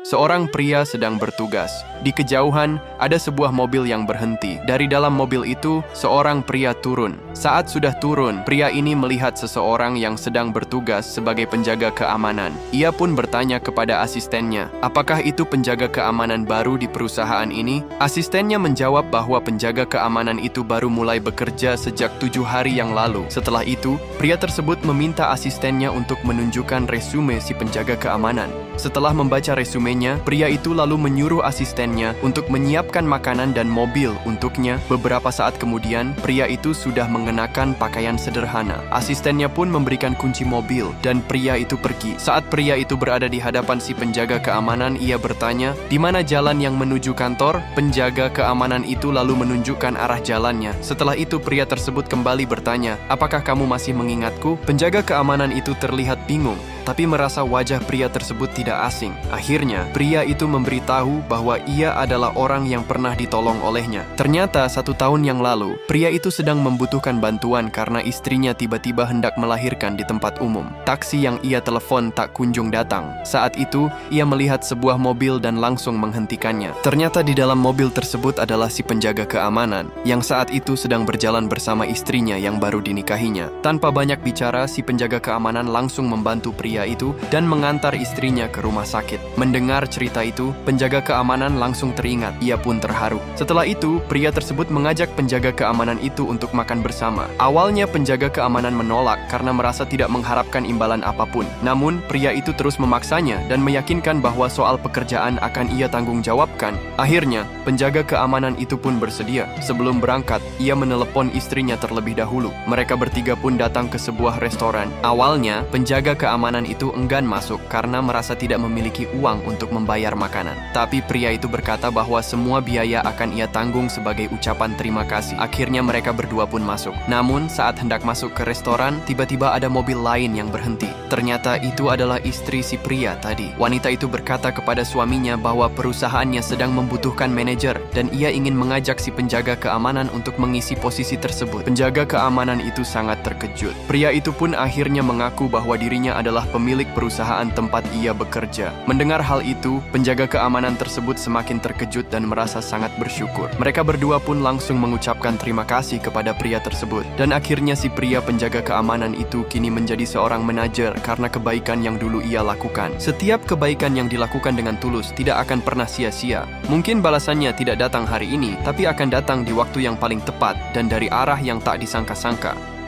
Seorang pria sedang bertugas. Di kejauhan, ada sebuah mobil yang berhenti. Dari dalam mobil itu, seorang pria turun. Saat sudah turun, pria ini melihat seseorang yang sedang bertugas sebagai penjaga keamanan. Ia pun bertanya kepada asistennya, apakah itu penjaga keamanan baru di perusahaan ini? Asistennya menjawab bahwa penjaga keamanan itu baru mulai bekerja sejak 7 hari yang lalu. Setelah itu, pria tersebut meminta asistennya untuk menunjukkan resume si penjaga keamanan. Setelah membaca resumenya, pria itu lalu menyuruh asistennya untuk menyiapkan makanan dan mobil untuknya. Beberapa saat kemudian, pria itu sudah mengenakan pakaian sederhana. Asistennya pun memberikan kunci mobil dan pria itu pergi. Saat pria itu berada di hadapan si penjaga keamanan, ia bertanya, "Di mana jalan yang menuju kantor?" Penjaga keamanan itu lalu menunjukkan arah jalannya. Setelah itu, pria tersebut kembali bertanya, "Apakah kamu masih mengingatku?" Penjaga keamanan itu terlihat bingung, tapi merasa wajah pria tersebut tidak asing. Akhirnya, pria itu memberitahu bahwa ia adalah orang yang pernah ditolong olehnya. Ternyata 1 tahun yang lalu, pria itu sedang membutuhkan bantuan karena istrinya tiba-tiba hendak melahirkan di tempat umum. Taksi yang ia telepon tak kunjung datang. Saat itu, ia melihat sebuah mobil dan langsung menghentikannya. Ternyata di dalam mobil tersebut adalah si penjaga keamanan, yang saat itu sedang berjalan bersama istrinya yang baru dinikahinya. Tanpa banyak bicara, si penjaga keamanan langsung membantu pria itu dan mengantar istrinya ke rumah sakit. Mendengar cerita itu, penjaga keamanan langsung teringat. Ia pun terharu. Setelah itu, pria tersebut mengajak penjaga keamanan itu untuk makan bersama. Awalnya penjaga keamanan menolak karena merasa tidak mengharapkan imbalan apapun. Namun, pria itu terus memaksanya dan meyakinkan bahwa soal pekerjaan akan ia tanggung jawabkan. Akhirnya, penjaga keamanan itu pun bersedia. Sebelum berangkat, ia menelepon istrinya terlebih dahulu. Mereka bertiga pun datang ke sebuah restoran. Awalnya, penjaga keamanan itu enggan masuk karena merasa tidak memiliki uang untuk membayar makanan. Tapi pria itu berkata bahwa semua biaya akan ia tanggung sebagai ucapan terima kasih. Akhirnya mereka berdua pun masuk. Namun saat hendak masuk ke restoran, tiba-tiba ada mobil lain yang berhenti. Ternyata itu adalah istri si pria tadi. Wanita itu berkata kepada suaminya bahwa perusahaannya sedang membutuhkan manajer dan ia ingin mengajak si penjaga keamanan untuk mengisi posisi tersebut. Penjaga keamanan itu sangat terkejut. Pria itu pun akhirnya mengaku bahwa dirinya adalah pemilik perusahaan tempat ia bekerja. Mendengar hal itu, penjaga keamanan tersebut semakin terkejut dan merasa sangat bersyukur. Mereka berdua pun langsung mengucapkan terima kasih kepada pria tersebut. Dan akhirnya si pria penjaga keamanan itu kini menjadi seorang manajer karena kebaikan yang dulu ia lakukan. Setiap kebaikan yang dilakukan dengan tulus tidak akan pernah sia-sia. Mungkin balasannya tidak datang hari ini, tapi akan datang di waktu yang paling tepat dan dari arah yang tak disangka-sangka.